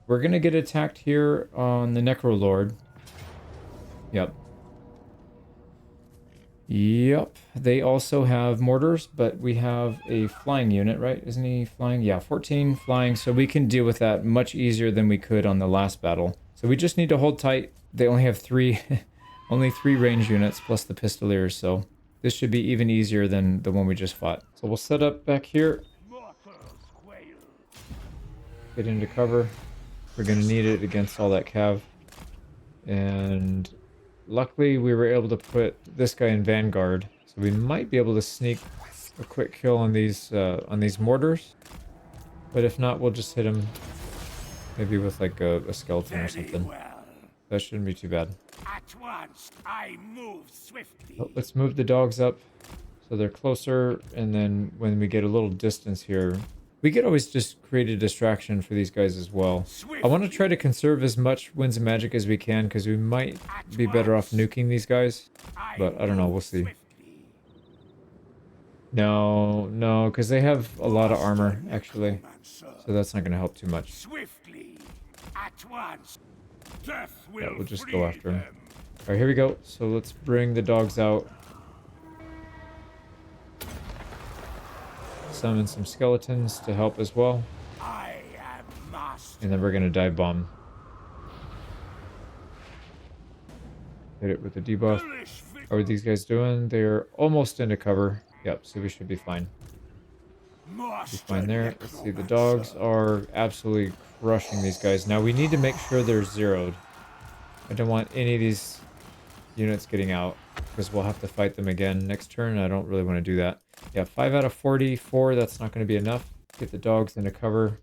We're gonna get attacked here on the Necrolord. Yep. Yep. They also have mortars, but we have a flying unit, right? Isn't he flying? Yeah, 14 flying, so we can deal with that much easier than we could on the last battle. So we just need to hold tight. They only have three, only 3 range units plus the pistoliers, so this should be even easier than the one we just fought. So we'll set up back here. Get into cover. We're gonna need it against all that cav. And luckily we were able to put this guy in Vanguard, so we might be able to sneak a quick kill on these mortars. But if not, we'll just hit him maybe with like a skeleton or something. That shouldn't be too bad. At once, I move swiftly. Oh, let's move the dogs up so they're closer, and then when we get a little distance here, we could always just create a distraction for these guys as well. I want to try to conserve as much winds of magic as we can, because we might be better off nuking these guys. But I don't know, we'll see. No, because they have a lot of armor, actually. So that's not going to help too much. Swiftly, at once. Death will Yeah, we'll just go after him. Alright, here we go. So let's bring the dogs out. Summon some skeletons to help as well. I am master. And then we're going to dive bomb. Hit it with the debuff. How are these guys doing? They're almost into cover. Yep, so we should be fine. Be fine there. Let's see, the dogs are absolutely crushing these guys. Now we need to make sure they're zeroed. I don't want any of these units getting out, because we'll have to fight them again next turn. I don't really want to do that. Yeah, 5 out of 44, that's not going to be enough. Get the dogs into cover.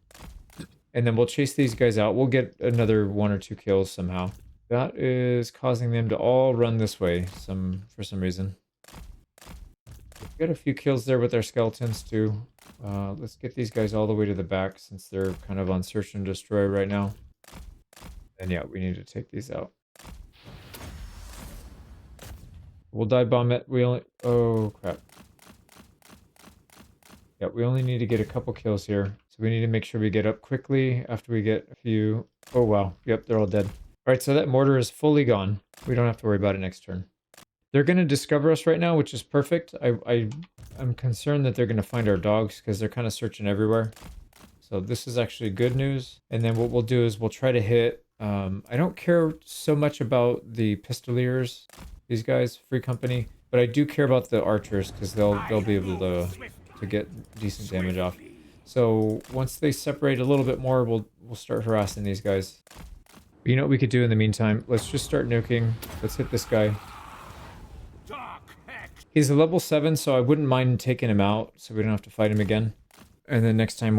And then we'll chase these guys out. We'll get another 1 or 2 kills somehow. That is causing them to all run this way for some reason. We've got a few kills there with our skeletons too. Let's get these guys all the way to the back, since they're kind of on search and destroy right now. And yeah, we need to take these out. We'll dive bomb it. Oh crap. Yeah, we only need to get a couple kills here. So we need to make sure we get up quickly after we get a few. Oh wow, yep, they're all dead. Alright, so that mortar is fully gone. We don't have to worry about it next turn. They're going to discover us right now, which is perfect. I'm concerned that they're going to find our dogs, because they're kind of searching everywhere. So this is actually good news. And then what we'll do is we'll try to hit... I don't care so much about the pistoliers, these guys, free company, but I do care about the archers, because they'll be able to get decent damage off. So once they separate a little bit more, we'll start harassing these guys. But you know what we could do in the meantime? Let's just start nuking. Let's hit this guy. He's a level 7, so I wouldn't mind taking him out, so we don't have to fight him again. And then next time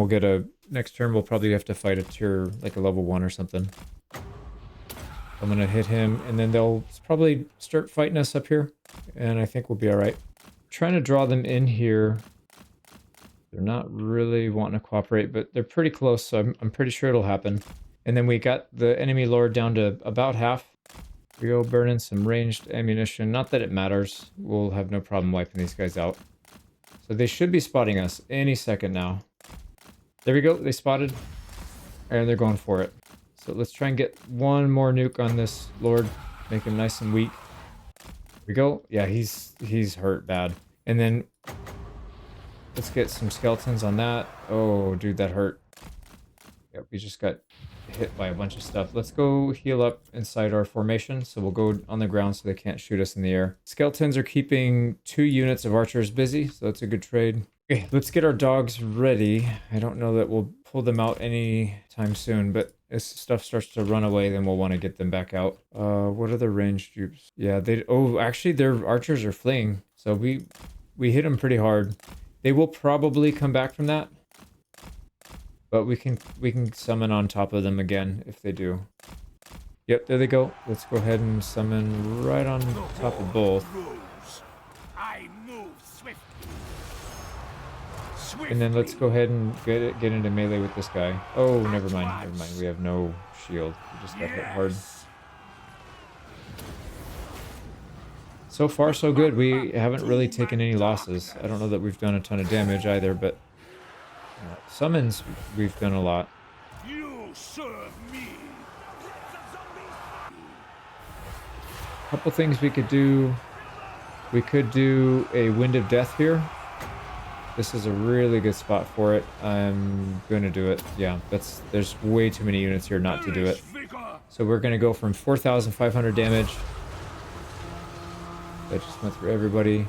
next turn we'll probably have to fight a tier, like a level 1 or something. I'm gonna hit him, and then they'll probably start fighting us up here, and I think we'll be alright. Trying to draw them in here. They're not really wanting to cooperate, but they're pretty close, so I'm pretty sure it'll happen. And then we got the enemy lord down to about half. We go burning some ranged ammunition. Not that it matters. We'll have no problem wiping these guys out. So they should be spotting us any second now. There we go. They spotted. And they're going for it. So let's try and get one more nuke on this lord. Make him nice and weak. Here we go. Yeah, he's hurt bad. And then let's get some skeletons on that. Oh, dude, that hurt. Yep, we just got hit by a bunch of stuff. Let's go heal up inside our formation. So we'll go on the ground so they can't shoot us in the air. Skeletons are keeping 2 units of archers busy, so that's a good trade. Okay, let's get our dogs ready. I don't know that we'll pull them out anytime soon, but as stuff starts to run away, then we'll want to get them back out. What are the ranged troops? Yeah, actually their archers are fleeing. So we hit them pretty hard. They will probably come back from that. But we can summon on top of them again if they do. Yep, there they go. Let's go ahead and summon right on top of both. I move swiftly. And then let's go ahead and get into melee with this guy. Oh, never mind. We have no shield. We just got hit hard. So far, so good. We haven't really taken any losses. I don't know that we've done a ton of damage either, but summons we've done a lot. You serve me. Couple things we could do. We could do a Wind of Death here. This is a really good spot for it. I'm gonna do it. Yeah, there's way too many units here not to do it. So we're gonna go from 4,500 damage. That just went through everybody.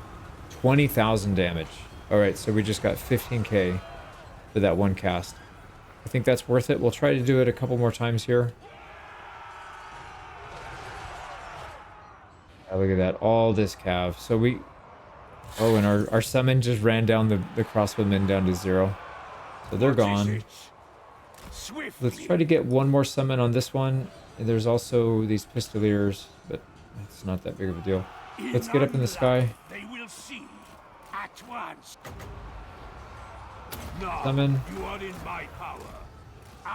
20,000 damage. Alright, so we just got 15k for that one cast. I think that's worth it. We'll try to do it a couple more times here. Oh, look at that. All this cav. So we... Oh, and our summon just ran down the crossbowmen down to 0. So they're gone. Let's try to get one more summon on this one. And there's also these pistoliers, but it's not that big of a deal. Let's get up in the sky. They will see at once. Summon. You are in my power.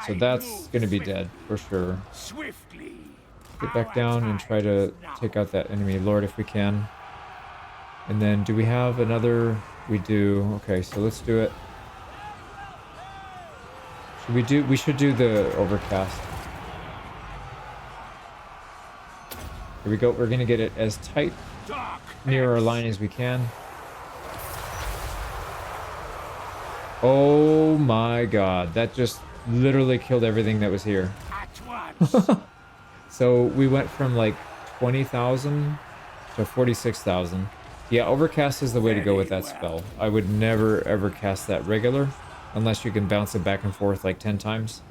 So that's going to be dead for sure. Swiftly. Get back down and try to take out that enemy lord if we can. And then do we have another? We do. Okay, so let's do it. We should do the overcast. Here we go. We're going to get it as tight near our line as we can. Oh my god, that just literally killed everything that was here. So we went from like 20,000 to 46,000. Yeah, overcast is the way to go with that spell. I would never ever cast that regular unless you can bounce it back and forth like 10 times.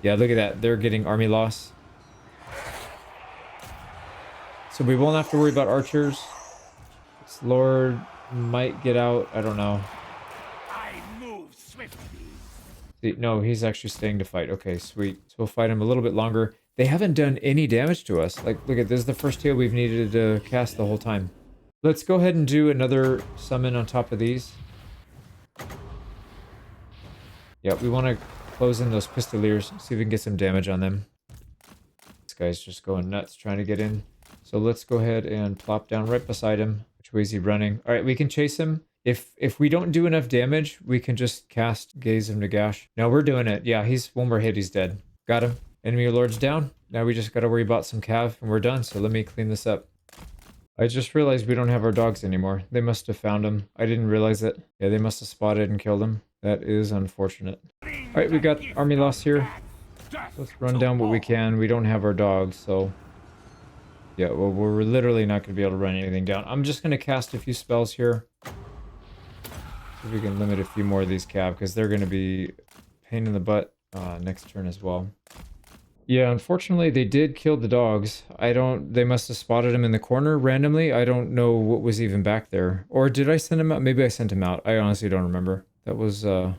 Yeah, look at that. They're getting army loss. So we won't have to worry about archers. This lord might get out. I don't know. I move swiftly. See, no, he's actually staying to fight. Okay, sweet. So we'll fight him a little bit longer. They haven't done any damage to us. Like, look at this. Is the first tail we've needed to cast the whole time. Let's go ahead and do another summon on top of these. Yeah, we want to close in those pistoliers. See if we can get some damage on them. This guy's just going nuts trying to get in. So let's go ahead and plop down right beside him. Which way is he running? All right, we can chase him. If we don't do enough damage, we can just cast Gaze of Nagash. No, we're doing it. Yeah, he's one more hit, he's dead. Got him. Enemy lord's down. Now we just got to worry about some cav and we're done. So let me clean this up. I just realized we don't have our dogs anymore. They must have found him. I didn't realize it. Yeah, they must have spotted and killed him. That is unfortunate. All right, we got army loss here. Let's run down what we can. We don't have our dogs, so... Yeah, well, we're literally not going to be able to run anything down. I'm just going to cast a few spells here. See if we can limit a few more of these cav, because they're going to be a pain in the butt next turn as well. Yeah, unfortunately, they did kill the dogs. They must have spotted him in the corner randomly. I don't know what was even back there. Or did I send him out? Maybe I sent him out. I honestly don't remember. That was a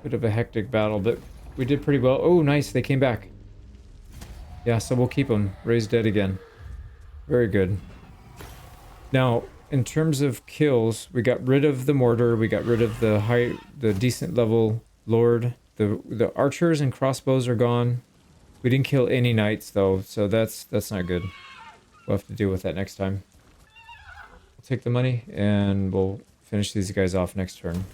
bit of a hectic battle, but we did pretty well. Oh, nice. They came back. Yeah, so we'll keep them. Raised dead again. Very good. Now, in terms of kills, we got rid of the mortar. We got rid of the decent level lord. The archers and crossbows are gone. We didn't kill any knights though, so that's not good. We'll have to deal with that next time. We'll take the money and we'll finish these guys off next turn.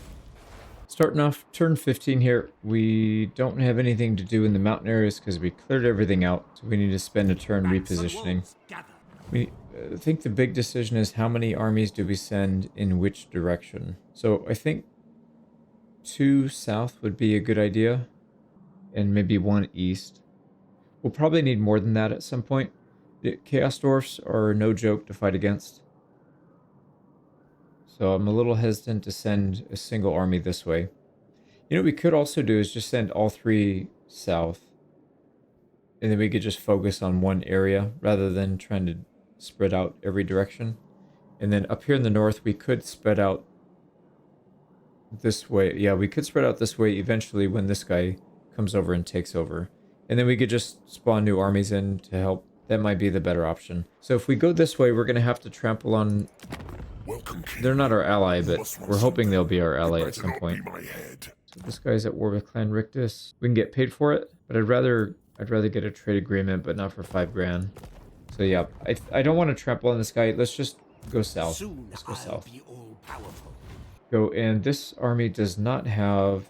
Starting off turn 15 here. We don't have anything to do in the mountain areas because we cleared everything out. So we need to spend a turn repositioning. I think the big decision is how many armies do we send in which direction. So I think 2 south would be a good idea and maybe 1 east. We'll probably need more than that at some point. The Chaos Dwarfs are no joke to fight against. So I'm a little hesitant to send a single army this way. You know what we could also do is just send all 3 south. And then we could just focus on one area rather than trying to spread out every direction. And then up here in the north, we could spread out this way. Yeah, we could spread out this way eventually when this guy comes over and takes over. And then we could just spawn new armies in to help. That might be the better option. So if we go this way, we're going to have to trample on... They're not our ally, but we're hoping they'll be our ally at some point. So this guy's at war with Clan Rictus. We can get paid for it, but I'd rather get a trade agreement, but not for 5 grand. So yeah, I don't want to trample on this guy. Let's just go south. Let's go south. Go, and this army does not have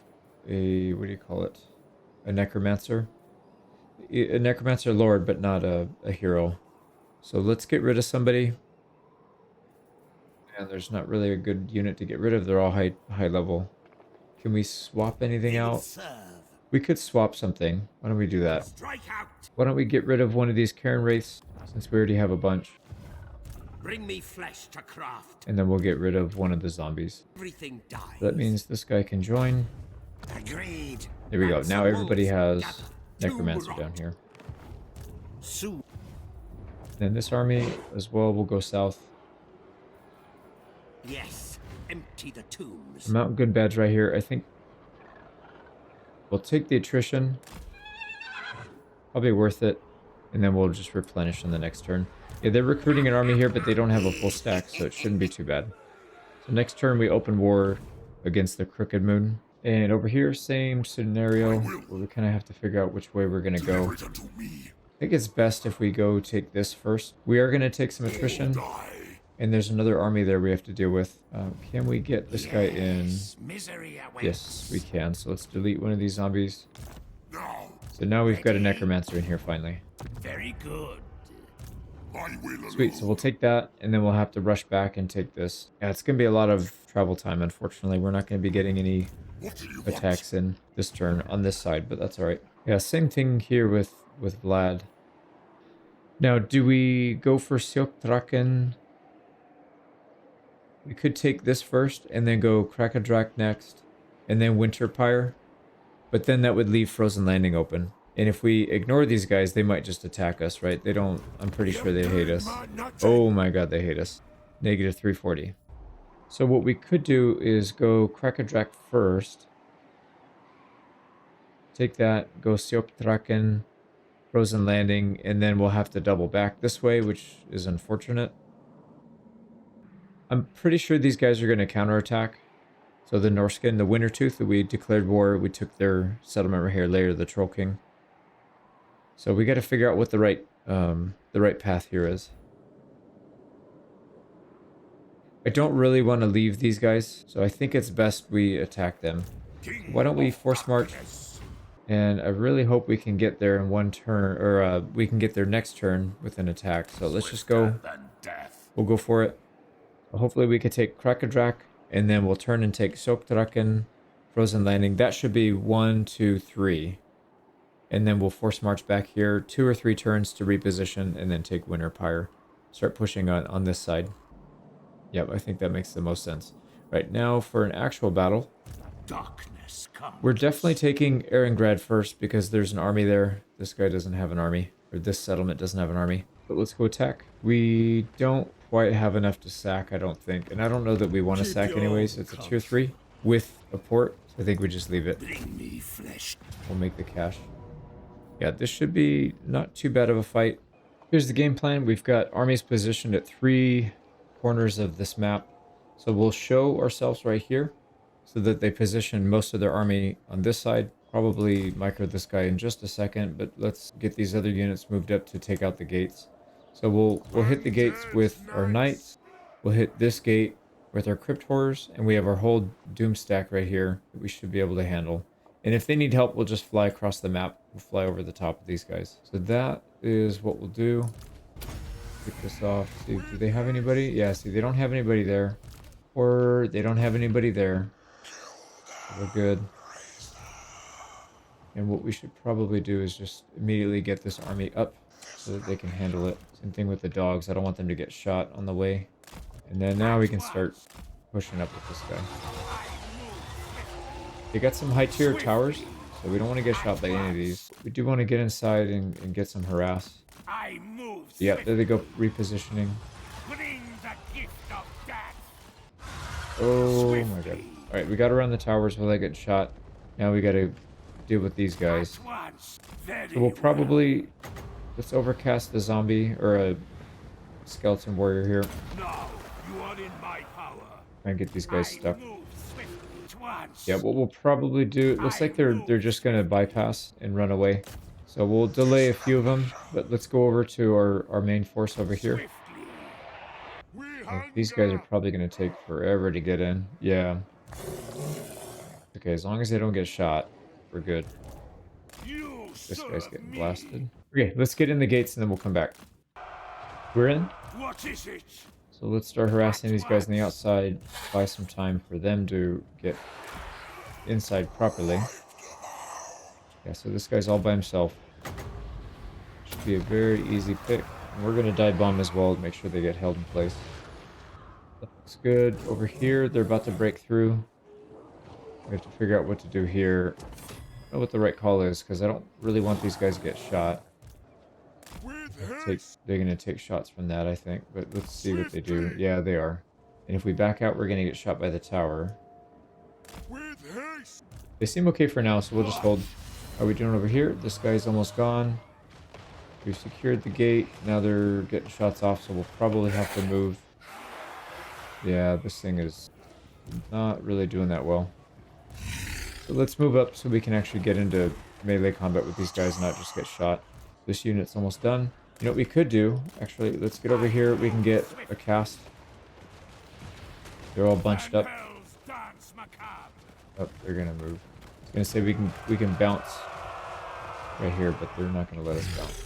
a, what do you call it? A necromancer. A necromancer lord, but not a hero. So let's get rid of somebody. And there's not really a good unit to get rid of. They're all high level. Can we swap anything They'll out? serve. We could swap something. Why don't we do that? Strike out. Why don't we get rid of one of these Karen wraiths, since we already have a bunch. Bring me flesh to craft. And then we'll get rid of one of the zombies. Everything dies. That means this guy can join. Agreed. There we go. Rats Now and everybody wolves has gather. necromancer To down rot. here. Soon. Then this army as well will go south. Yes. Empty the tombs. Mountain good badge right here. I think we'll take the attrition. Probably worth it. And then we'll just replenish in the next turn. Yeah, they're recruiting an army here, but they don't have a full stack, so it shouldn't be too bad. So next turn we open war against the Crooked Moon. And over here, same scenario, where we kind of have to figure out which way we're going to go. I think it's best if we go take this first. We are going to take some attrition. And there's another army there we have to deal with. Can we get this guy in? Misery awaits. Yes, we can. So let's delete one of these zombies. So now we've got a necromancer in here finally. Very good. Sweet, so we'll take that, and then we'll have to rush back and take this. Yeah, it's going to be a lot of travel time, unfortunately. We're not going to be getting any attacks in this turn on this side, but that's alright. Yeah, same thing here with Vlad. Now, do we go for Silkdraken? We could take this first, and then go Krakadrak next, and then Winterpire. But then that would leave Frozen Landing open. And if we ignore these guys, they might just attack us, right? They don't... I'm pretty sure they hate us. Oh my god, they hate us. Negative 340. So what we could do is go Krakadrak first. Take that, go Silkdraken, Frozen Landing, and then we'll have to double back this way, which is unfortunate. I'm pretty sure these guys are going to counterattack. So the Norskin, the Wintertooth that we declared war, we took their settlement right here, later the Troll King. So we got to figure out what the right path here is. I don't really want to leave these guys, so I think it's best we attack them. Why don't we force march? And I really hope we can get there in one turn, or we can get there next turn with an attack. So let's just go. We'll go for it. Hopefully we can take Krakadrak, and then we'll turn and take Silkdraken, Frozen Landing. That should be 1, 2, 3. And then we'll force march back here 2 or 3 turns to reposition, and then take Winterpire. Start pushing on this side. Yep, I think that makes the most sense. Right now, for an actual battle, Darkness comes. we're definitely taking Erengrad first, because there's an army there. This guy doesn't have an army, or this settlement doesn't have an army. But let's go attack. We don't quite have enough to sack, I don't think. And I don't know that we want to sack anyways. It's a tier 3 with a port. So I think we just leave it. Bring me flesh. We'll make the cash. Yeah, this should be not too bad of a fight. Here's the game plan. We've got armies positioned at 3 corners of this map. So we'll show ourselves right here so that they position most of their army on this side. Probably micro this guy in just a second, but let's get these other units moved up to take out the gates. So we'll hit the gates with our knights. We'll hit this gate with our crypt horrors, and we have our whole doom stack right here that we should be able to handle. And if they need help, we'll just fly across the map. We'll fly over the top of these guys. So that is what we'll do. Kick this off. See, do they have anybody? Yeah, see, they don't have anybody there. Or they don't have anybody there. So we're good. And what we should probably do is just immediately get this army up so that they can handle it. Same thing with the dogs. I don't want them to get shot on the way. And then now we can start pushing up with this guy. They got some high tier towers, so we don't want to get shot by any of these. We do want to get inside and get some harass. I move. Yeah, there they go, repositioning. Bring the gift of death. Oh my god. Alright, we got around the towers without getting shot. Now we gotta deal with these guys. At once. Very So we'll probably... Let's overcast the zombie, or a skeleton warrior here. Now you are in my power. Try and get these guys stuck. I move swiftly at once. Yeah, what we'll probably do... It looks like they're just gonna bypass and run away. So we'll delay a few of them, but let's go over to our main force over here. Oh, these guys are probably going to take forever to get in. Yeah. Okay, as long as they don't get shot, we're good. You This guy's Serve getting me. blasted. Okay, let's get in the gates and then we'll come back. We're in. What is it? So let's start harassing these guys on the outside. Buy some time for them to get inside properly. Yeah, so this guy's all by himself. Should be a very easy pick. And we're going to dive bomb as well to make sure they get held in place. That looks good. Over here, they're about to break through. We have to figure out what to do here. I don't know what the right call is, because I don't really want these guys to get shot. They're going to take shots from that, I think. But let's see what they do. Yeah, they are. And if we back out, we're going to get shot by the tower. They seem okay for now, so we'll just hold. How are we doing over here? This guy's almost gone. We've secured the gate. Now they're getting shots off, so we'll probably have to move. Yeah, this thing is not really doing that well. So let's move up so we can actually get into melee combat with these guys and not just get shot. This unit's almost done. You know what we could do? Actually, let's get over here. We can get a cast. They're all bunched up. Oh, they're gonna move. I was gonna say we can bounce right here, but they're not gonna let us bounce.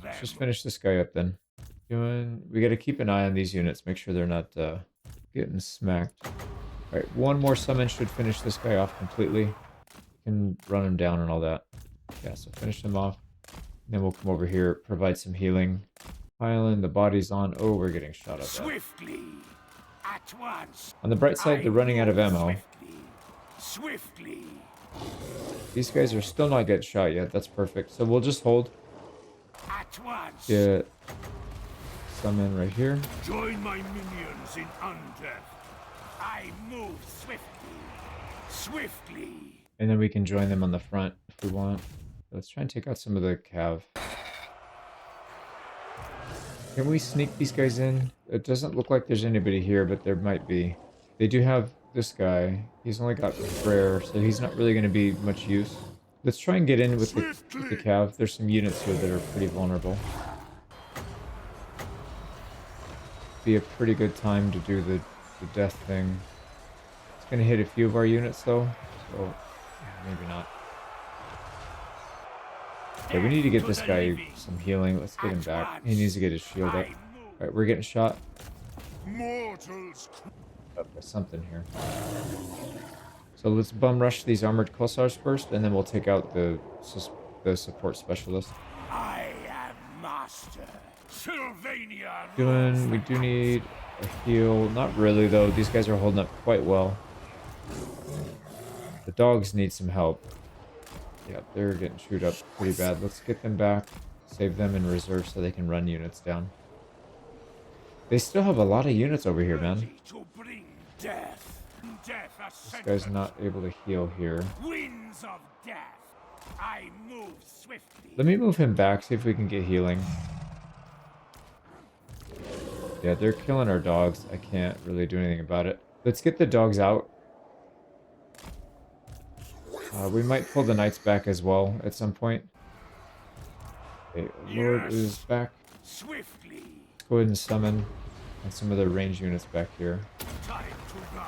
Let's just finish this guy up then. We gotta keep an eye on these units, make sure they're not getting smacked. Alright, one more summon should finish this guy off completely. We can run him down and all that. Yeah, so finish him off. Then we'll come over here, provide some healing. Piling, the body's on. Oh, we're getting shot at. Swiftly, at once. On the bright side, they're running out of ammo. Swiftly. These guys are still not getting shot yet. That's perfect. So we'll just hold. At once. Get summon right here. Join my minions in undeath. I move swiftly. Swiftly. And then we can join them on the front if we want. Let's try and take out some of the cav. Can we sneak these guys in? It doesn't look like there's anybody here, but there might be. They do have this guy. He's only got prayer, so he's not really going to be much use. Let's try and get in with the cav. There's some units here that are pretty vulnerable. Be a pretty good time to do the death thing. It's going to hit a few of our units though, so maybe not. Okay, we need to get this guy some healing. Let's get him back. He needs to get his shield up. Alright, we're getting shot. Up by something here. So let's bum rush these armored Kossars first, and then we'll take out the support specialist. I am master. Sylvania. We do need a heal. Not really though. These guys are holding up quite well. The dogs need some help. Yeah, they're getting chewed up pretty bad. Let's get them back. Save them in reserve so they can run units down. They still have a lot of units over here, man. To bring death. This guy's not able to heal here. Winds of death. I move swiftly. Let me move him back, see if we can get healing. Yeah, they're killing our dogs. I can't really do anything about it. Let's get the dogs out. We might pull the knights back as well at some point. Okay, Lord is back. Swiftly. Let's go ahead and summon and some of the range units back here. Time to rise.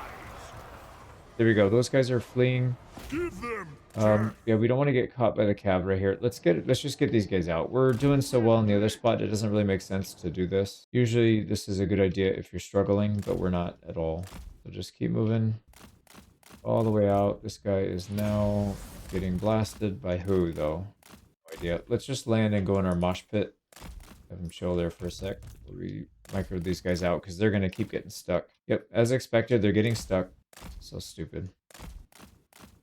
There we go. Those guys are fleeing. Give them. Yeah, we don't want to get caught by the cav right here. Let's just get these guys out. We're doing so well in the other spot, it doesn't really make sense to do this. Usually this is a good idea if you're struggling, but we're not at all. So just keep moving all the way out. This guy is now getting blasted by who though? No idea. Let's just land and go in our mosh pit. Have him chill there for a sec. We micro these guys out because they're gonna keep getting stuck. Yep, as expected, they're getting stuck. So stupid.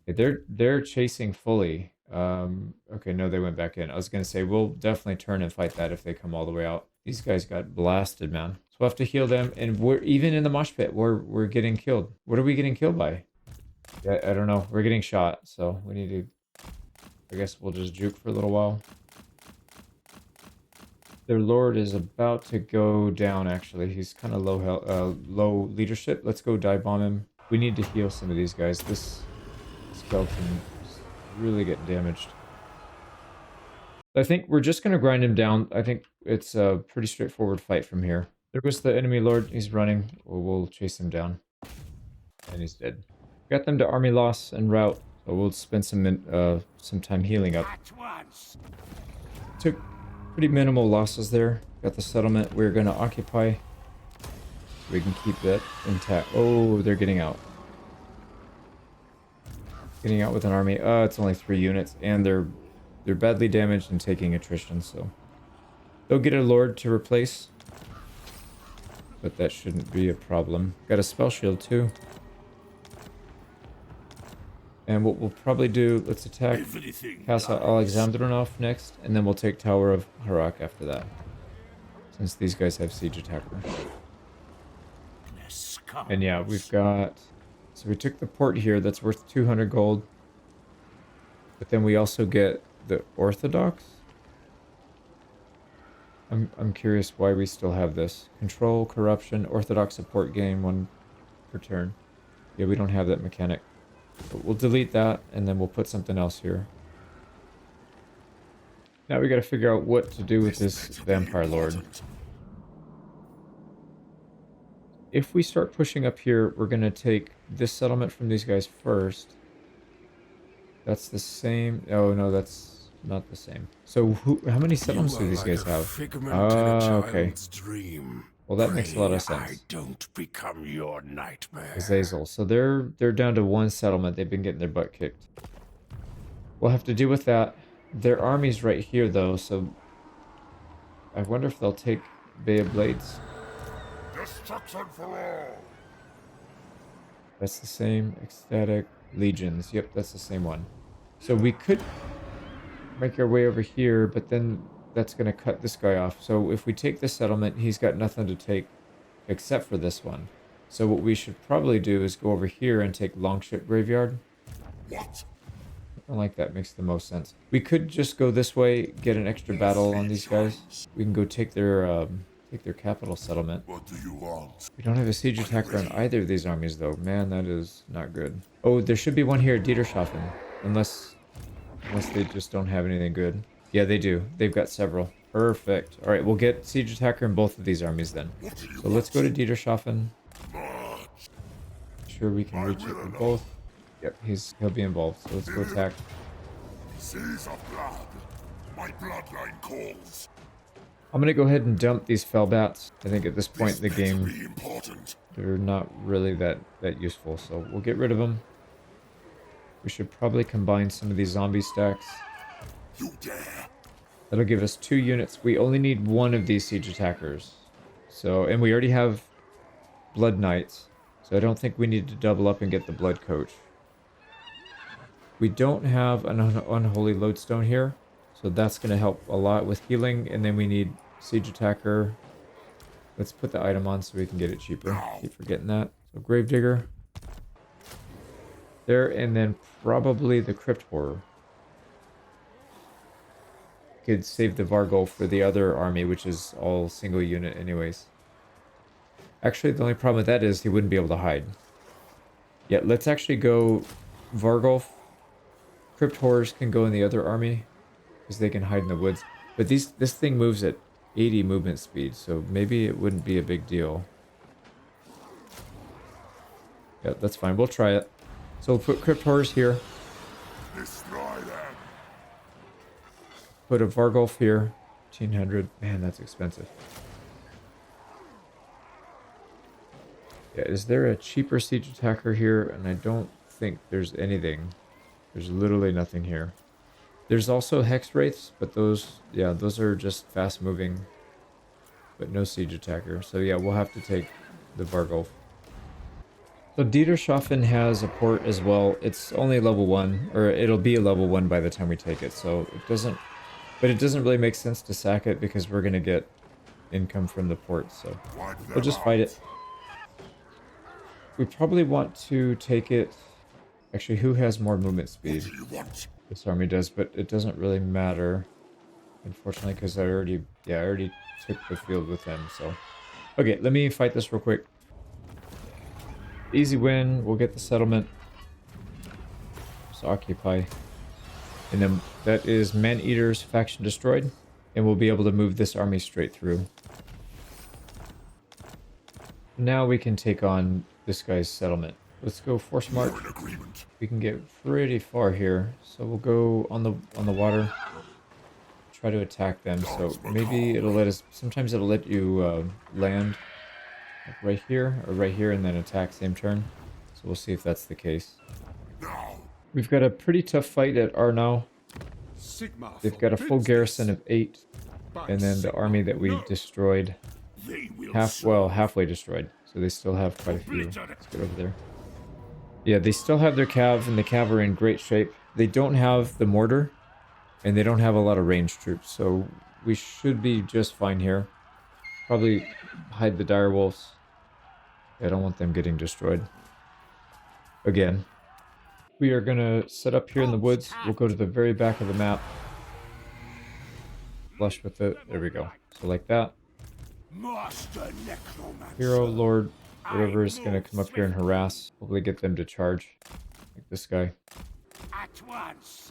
They're chasing fully. Okay, no, they went back in. I was gonna say we'll definitely turn and fight that if they come all the way out. These guys got blasted, man. So we'll have to heal them, and we're even in the mosh pit. We're getting killed. What are we getting killed by? Yeah, I don't know. We're getting shot, so we need to. I guess we'll just juke for a little while. Their lord is about to go down. Actually, he's kind of low leadership. Let's go dive bomb him. We need to heal some of these guys. This skeleton is really getting damaged. I think we're just going to grind him down. I think it's a pretty straightforward fight from here. There goes the enemy lord. He's running. We'll chase him down. And he's dead. Got them to army loss and rout. So we'll spend some time healing up. At once. Took pretty minimal losses there. Got the settlement we're going to occupy. We can keep that intact. Oh, they're getting out. Getting out with an army. It's only 3 units, and they're badly damaged and taking attrition, so they'll get a lord to replace. But that shouldn't be a problem. Got a spell shield too. And what we'll probably do, let's attack Castle Alexandronov next, and then we'll take Tower of Harak after that. Since these guys have siege attacker. And yeah, we've got... So we took the port here, that's worth 200 gold. But then we also get the Orthodox. I'm curious why we still have this. Control, corruption, Orthodox support gain 1 per turn. Yeah, we don't have that mechanic. But we'll delete that, and then we'll put something else here. Now we gotta figure out what to do with this Vampire Lord. If we start pushing up here, we're gonna take this settlement from these guys first. That's the same. Oh no, that's not the same. So how many settlements do these guys have? Oh, okay. Well, that makes a lot of sense. I don't become your nightmare. Azazel. So they're down to 1 settlement. They've been getting their butt kicked. We'll have to deal with that. Their army's right here though, so I wonder if they'll take Bay of Blades. Destruction for all. That's the same. Ecstatic Legions. Yep, that's the same one. So we could make our way over here, but then that's going to cut this guy off. So if we take this settlement, he's got nothing to take except for this one. So what we should probably do is go over here and take Longship Graveyard. What? I like that. Makes the most sense. We could just go this way, get an extra battle on these guys. We can go take their capital settlement. What do you want? We don't have a siege attacker on either of these armies, though. Man, that is not good. Oh, there should be one here at Dieterschaffen. Unless they just don't have anything good. Yeah, they do. They've got several. Perfect. All right, we'll get siege attacker in both of these armies then. So let's go to Dieterschaffen. Sure we can reach it with both. Yep, he'll be involved. So let's go attack. Seas of blood. My bloodline calls. I'm gonna go ahead and dump these Fellbats. I think at this point in the game, Important. they're not really that useful. So we'll get rid of them. We should probably combine some of these zombie stacks. You dare. That'll give us 2 units. We only need 1 of these siege attackers. So, and we already have Blood Knights. So I don't think we need to double up and get the Blood Coach. We don't have an Unholy Lodestone here. So that's going to help a lot with healing. And then we need Siege Attacker. Let's put the item on so we can get it cheaper. Keep forgetting that. So Gravedigger. There, and then probably the Crypt Horror. Could save the Vargol for the other army, which is all single unit anyways. Actually, the only problem with that is he wouldn't be able to hide. Yeah, let's actually go Vargolf. Crypt Horrors can go in the other army, because they can hide in the woods. But this thing moves at 80 movement speed, so maybe it wouldn't be a big deal. Yeah, that's fine. We'll try it. So we'll put Crypt Horrors here. Destroy them. Put a Vargolf here. 1500. Man, that's expensive. Yeah, is there a cheaper siege attacker here? And I don't think there's anything. There's literally nothing here. There's also Hex Wraiths, but those are just fast moving. But no siege attacker. So yeah, we'll have to take the Vargolf. So Dieterschaffen has a port as well. It's only level 1, or it'll be a level 1 by the time we take it. So it doesn't really make sense to sack it because we're gonna get income from the port. So we'll just fight it. We probably want to take it. Actually, who has more movement speed? This army does, but it doesn't really matter, unfortunately, because I already took the field with him. So, okay, let me fight this real quick. Easy win. We'll get the settlement. Just occupy, and then that is Man-Eater's faction destroyed, and we'll be able to move this army straight through. Now we can take on this guy's settlement. Let's go force march. We can get pretty far here, so we'll go on the water. Try to attack them. So maybe it'll let us. Sometimes it'll let you land like right here or right here, and then attack same turn. So we'll see if that's the case. We've got a pretty tough fight at Arnau. They've got a full garrison of 8, and then the army that we destroyed, halfway destroyed. So they still have quite a few. Let's get over there. Yeah, they still have their cav, and the cav are in great shape. They don't have the mortar, and they don't have a lot of ranged troops, so we should be just fine here. Probably hide the dire wolves. I don't want them getting destroyed. Again. We are gonna set up here in the woods. We'll go to the very back of the map. Flush with it. There we go. So like that. Hero, Lord, whatever is gonna come up here and harass. Hopefully get them to charge. Like this guy.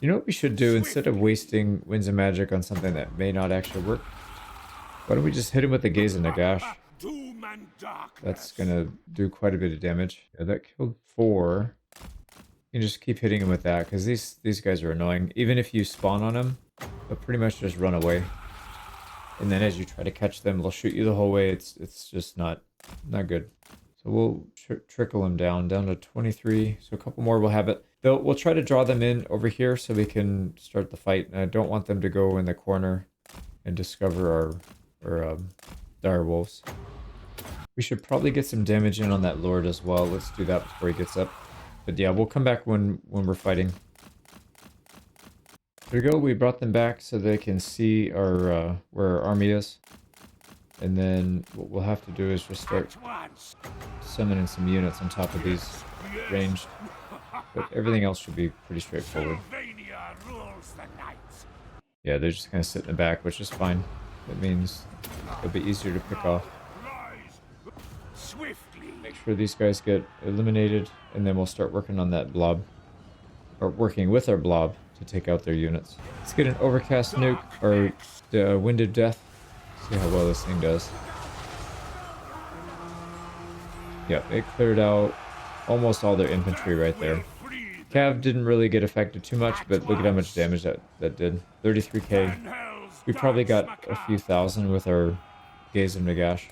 You know what we should do? Instead of wasting Winds of Magic on something that may not actually work, why don't we just hit him with the Gaze and Nagash? That's gonna do quite a bit of damage. Yeah, that killed 4. You can just keep hitting him with that, because these guys are annoying. Even if you spawn on them, they'll pretty much just run away. And then as you try to catch them, they'll shoot you the whole way. It's just not good. So we'll trickle them down to 23. So a couple more, we'll have it. We'll try to draw them in over here so we can start the fight. And I don't want them to go in the corner and discover our dire wolves. We should probably get some damage in on that lord as well. Let's do that before he gets up. But yeah, we'll come back when we're fighting. There we go. We brought them back so they can see our where our army is. And then what we'll have to do is just start summoning some units on top of these ranged. But everything else should be pretty straightforward. Yeah, they're just kind of sitting in the back, which is fine. That means it'll be easier to pick off. Make sure these guys get eliminated, and then we'll start working on that blob. Or working with our blob to take out their units. Let's get an overcast nuke, or the wind of death. See how well this thing does. Yeah, it cleared out almost all their infantry right there. Cav didn't really get affected too much, but look at how much damage that did. 33k. We probably got a few thousand with our Gaze of Nagash.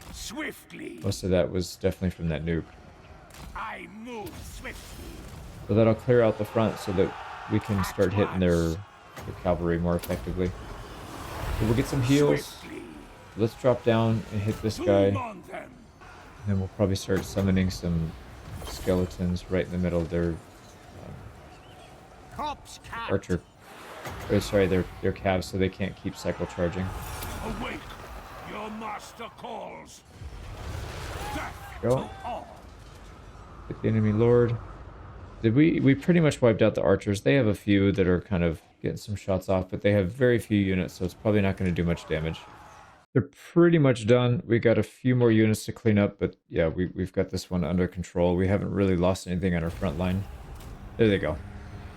Most of that was definitely from that nuke. So that'll clear out the front so that we can start hitting their cavalry more effectively. So we'll get some heals. Let's drop down and hit this guy. And then we'll probably start summoning some skeletons right in the middle of their archer. Or, sorry, their calves, so they can't keep cycle charging. Awake. Your master calls. Go. Hit the enemy lord. We pretty much wiped out the archers. They have a few that are kind of getting some shots off, but they have very few units, so it's probably not going to do much damage. They're pretty much done. We got a few more units to clean up, but yeah, we've got this one under control. We haven't really lost anything on our front line. There they go. All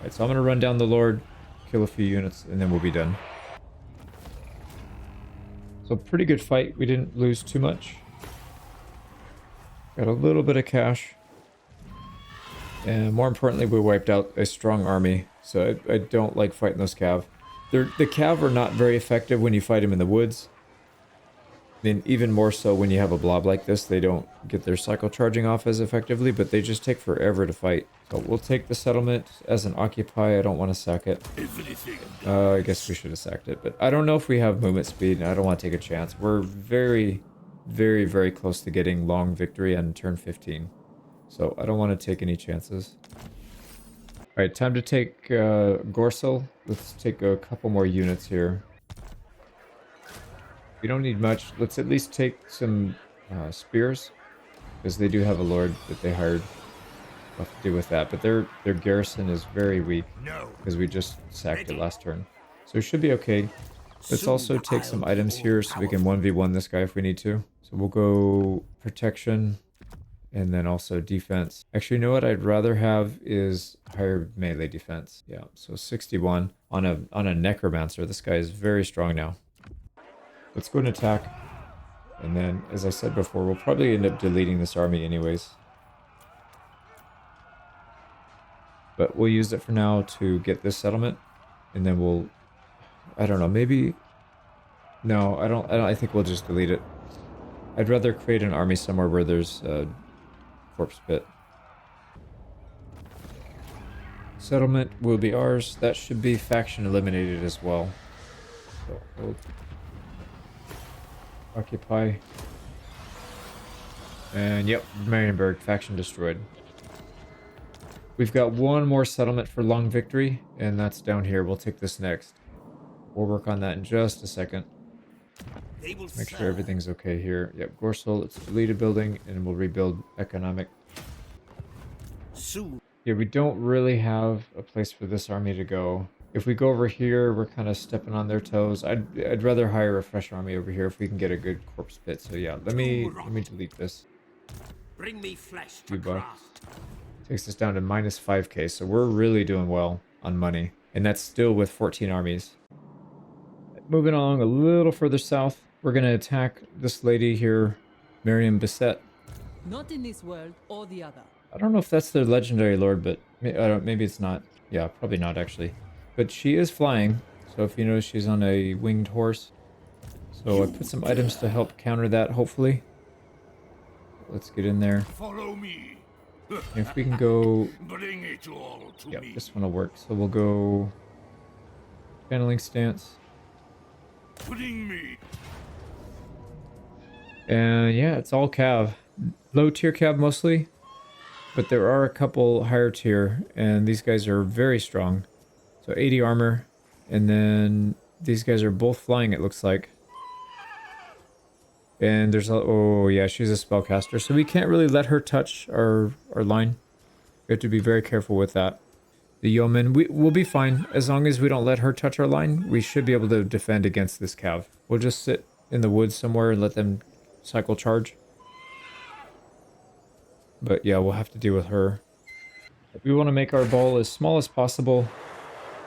right, so I'm going to run down the lord, kill a few units, and then we'll be done. So pretty good fight. We didn't lose too much. Got a little bit of cash. And more importantly, we wiped out a strong army. So I don't like fighting those cav. The cav are not very effective when you fight them in the woods. I mean, even more so when you have a blob like this. They don't get their cycle charging off as effectively, but they just take forever to fight. So we'll take the settlement as an occupy. I don't want to sack it. I guess we should have sacked it, but I don't know if we have movement speed, and I don't want to take a chance. We're very, very, very close to getting long victory on turn 15. So I don't want to take any chances. Alright, time to take Gorsel. Let's take a couple more units here. We don't need much. Let's at least take some spears, because they do have a lord that they hired. We'll have to deal with that, but their garrison is very weak, because we just sacked it last turn. So we should be okay. Let's also take some items here so we can 1v1 this guy if we need to. So we'll go protection, and then also defense. Actually, you know what I'd rather have is higher melee defense. Yeah, so 61 on a necromancer. This guy is very strong now. Let's go and attack. And then, as I said before, we'll probably end up deleting this army anyways. But we'll use it for now to get this settlement. And then we'll... I don't know, maybe... No, I think we'll just delete it. I'd rather create an army somewhere where there's a corpse pit. Settlement will be ours. That should be faction eliminated as well. So we'll occupy. And yep, Marienburg, faction destroyed. We've got one more settlement for Long Victory, and that's down here. We'll take this next. We'll work on that in just a second. Make sure everything's okay here. Yep, Gorsel, let's delete a building, and we'll rebuild economic. Soon. Yeah, we don't really have a place for this army to go. If we go over here, we're kind of stepping on their toes. I'd rather hire a fresh army over here if we can get a good corpse pit. So yeah, let me delete this. Bring me flesh to $2. craft. Takes us down to minus 5k, so we're really doing well on money. And that's still with 14 armies. Moving along a little further south, we're going to attack this lady here, Miriam Bisset. Not in this world or the other. I don't know if that's the legendary lord, but maybe it's not. Yeah, probably not actually. But she is flying, so if you notice, she's on a winged horse. So I put some items to help counter that, hopefully. Let's get in there. Follow me. If we can go... Bring it all to Yeah, me. this one will work. So we'll go... Channeling stance. Bring me. And yeah, it's all cav. Low tier cav mostly. But there are a couple higher tier, and these guys are very strong. So 80 armor, and then these guys are both flying, it looks like. And there's a... Oh yeah, she's a spellcaster, so we can't really let her touch our line. We have to be very careful with that. The yeoman, we'll be fine. As long as we don't let her touch our line, we should be able to defend against this cav. We'll just sit in the woods somewhere and let them cycle charge. But yeah, we'll have to deal with her. We want to make our ball as small as possible.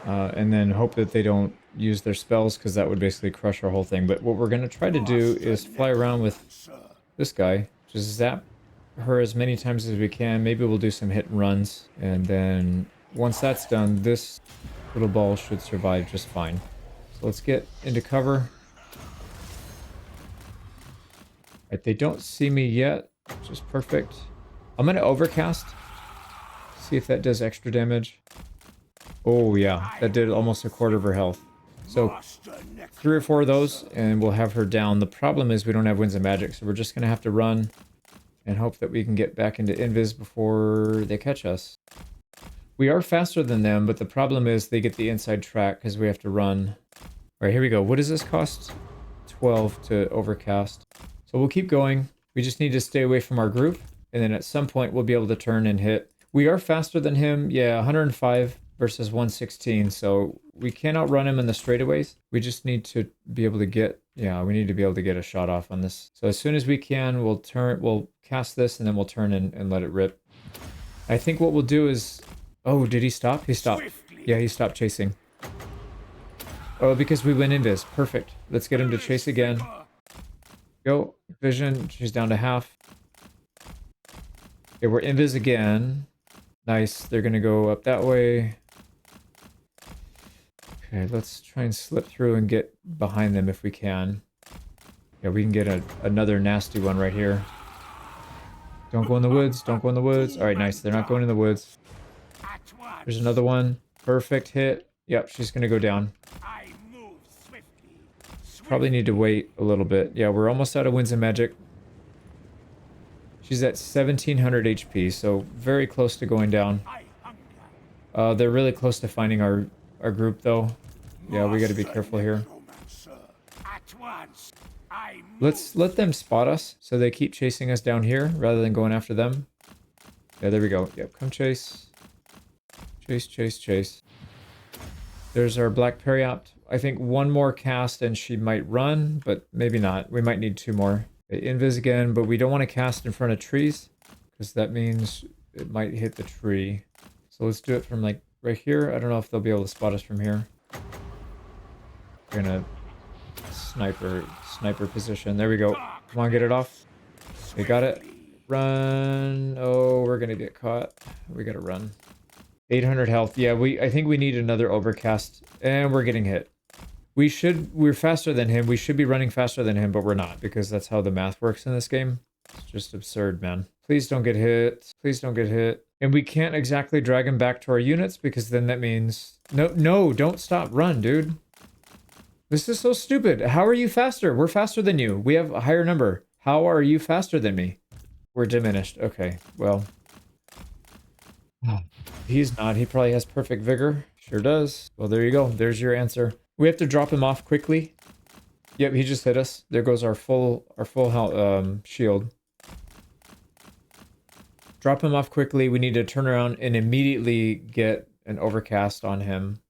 And then hope that they don't use their spells, because that would basically crush our whole thing. But what we're going to try to do is fly around with this guy. Just zap her as many times as we can. Maybe we'll do some hit and runs. And then once that's done, this little ball should survive just fine. So let's get into cover. Right, they don't see me yet, which is perfect. I'm going to overcast. See if that does extra damage. Oh yeah, that did almost a quarter of her health. So 3 or 4 of those and we'll have her down. The problem is we don't have Winds of Magic, so we're just going to have to run and hope that we can get back into Invis before they catch us. We are faster than them, but the problem is they get the inside track because we have to run. All right, here we go. What does this cost? 12 to overcast. So we'll keep going. We just need to stay away from our group, and then at some point we'll be able to turn and hit. We are faster than him. Yeah, 105 versus 116. So we can outrun him in the straightaways. We just need to be able to get, yeah, we need to be able to get a shot off on this. So as soon as we can, we'll cast this and then we'll turn and let it rip. I think what we'll do is, oh, did he stop? He stopped. Yeah, he stopped chasing. Oh, because we went invis. Perfect. Let's get him to chase again. Go. Vision. She's down to half. Okay, we're invis again. Nice. They're going to go up that way. Okay, let's try and slip through and get behind them if we can. Yeah, we can get another nasty one right here. Don't go in the woods. Don't go in the woods. All right, nice. They're not going in the woods. There's another one. Perfect hit. Yep, she's going to go down. Probably need to wait a little bit. Yeah, we're almost out of Winds of Magic. She's at 1700 HP, so very close to going down. They're really close to finding our group, though. Yeah, we got to be careful here. Let's let them spot us, so they keep chasing us down here, rather than going after them. Yeah, there we go. Yep, come chase. Chase, chase, chase. There's our Black Periopt. I think one more cast and she might run, but maybe not. We might need 2 more. Okay, invis again, but we don't want to cast in front of trees, because that means it might hit the tree. So let's do it from like right here. I don't know if they'll be able to spot us from here. We're gonna sniper position. There we go. Come on, get it off. We got it. Run. Oh, we're gonna get caught. We gotta run. 800 health. Yeah, I think we need another overcast. And we're getting hit. We're faster than him. We should be running faster than him, but we're not, because that's how the math works in this game. It's just absurd, man. Please don't get hit. Please don't get hit. And we can't exactly drag him back to our units, because then that means... No, don't stop. Run, dude. This is so stupid. How are you faster? We're faster than you. We have a higher number. How are you faster than me? We're diminished. Okay, well... He's not. He probably has perfect vigor. Sure does. Well, there you go. There's your answer. We have to drop him off quickly. Yep, he just hit us. There goes our full shield. Drop him off quickly. We need to turn around and immediately get an overcast on him.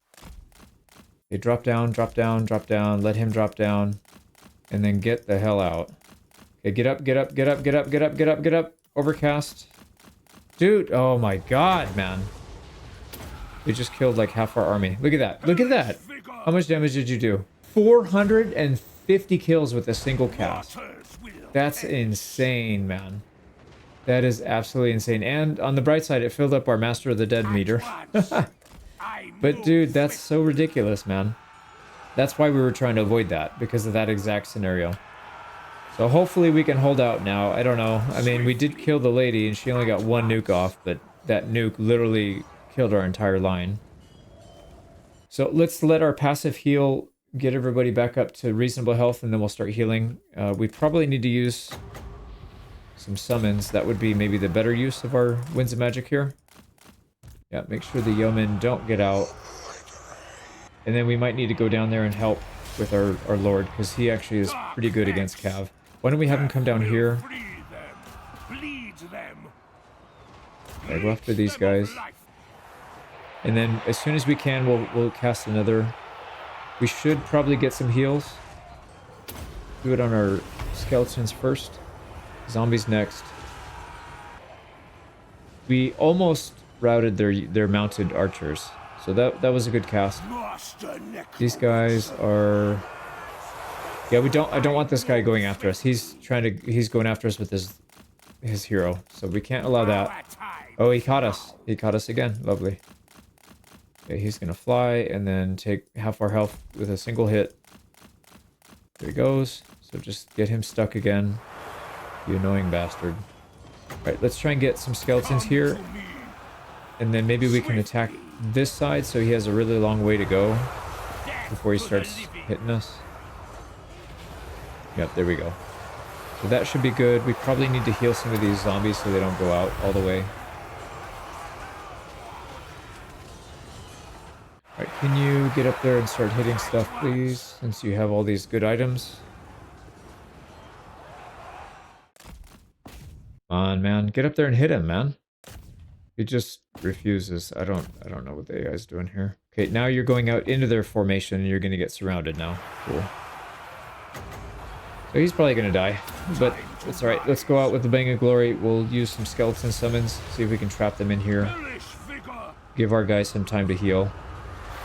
Okay, drop down, drop down, drop down. Let him drop down. And then get the hell out. Okay, get up, get up, get up, get up, get up, get up, get up. Overcast. Dude, oh my god, man. We just killed like half our army. Look at that. Look at that. How much damage did you do? 450 kills with a single cast. That's insane, man. That is absolutely insane. And on the bright side, it filled up our Master of the Dead meter. But dude, that's so ridiculous, man. That's why we were trying to avoid that, because of that exact scenario. So hopefully we can hold out now. I don't know. I mean, we did kill the lady and she only got one nuke off, but that nuke literally killed our entire line. So let's let our passive heal get everybody back up to reasonable health, and then we'll start healing. We probably need to use some summons. That would be maybe the better use of our Winds of Magic here. Yeah, make sure the yeomen don't get out. And then we might need to go down there and help with our Lord, because he actually is pretty good against Cav. Why don't we have him come down here? Okay, go after these guys. And then as soon as we can, we'll cast another. We should probably get some heals. Do it on our skeletons first. Zombies next. We almost routed their mounted archers. So that was a good cast. These guys are... Yeah, I don't want this guy going after us. He's going after us with his hero. So we can't allow that. Oh, he caught us. He caught us again. Lovely. Okay, he's gonna fly and then take half our health with a single hit. There he goes. So just get him stuck again. You annoying bastard. Alright, let's try and get some skeletons here. And then maybe we can attack this side so he has a really long way to go before he starts hitting us. Yep, there we go. So that should be good. We probably need to heal some of these zombies so they don't go out all the way. Alright, can you get up there and start hitting stuff, please, since you have all these good items? Come on, man. Get up there and hit him, man. He just refuses. I don't know what the AI's doing here. Okay, now you're going out into their formation and you're going to get surrounded now. Cool. So he's probably going to die, but it's alright. Let's go out with the Bang of Glory. We'll use some skeleton summons, see if we can trap them in here. Give our guys some time to heal.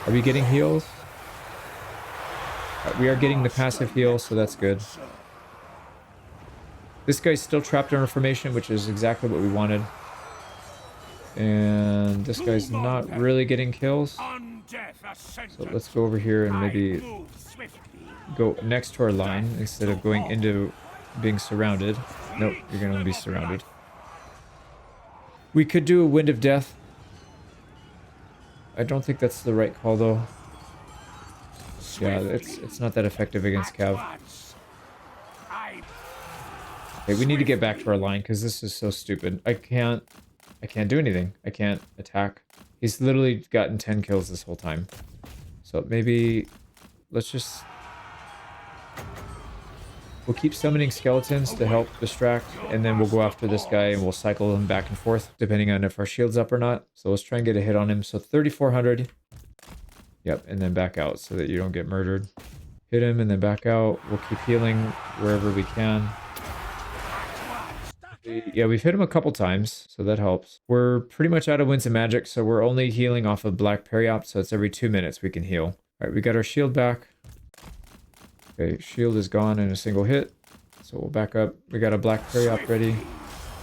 Are we getting heals? We are getting the passive heal, so that's good. This guy's still trapped in our formation, which is exactly what we wanted. And this guy's not really getting kills. So let's go over here and maybe go next to our line instead of going into being surrounded. Nope, you're going to be surrounded. We could do a Wind of Death. I don't think that's the right call, though. Yeah, it's not that effective against Cav. Okay, we need to get back to our line because this is so stupid. I can't do anything. I can't attack. He's literally gotten 10 kills this whole time. So maybe let's just... We'll keep summoning skeletons to help distract, and then we'll go after this guy and we'll cycle him back and forth depending on if our shield's up or not. So let's try and get a hit on him. So 3,400. Yep, and then back out so that you don't get murdered. Hit him and then back out. We'll keep healing wherever we can. Yeah, we've hit him a couple times, so that helps. We're pretty much out of Winds of Magic, so we're only healing off of Black Periop, so it's every 2 minutes we can heal. Alright, we got our shield back. Okay, shield is gone in a single hit, so we'll back up. We got a Black Periop ready.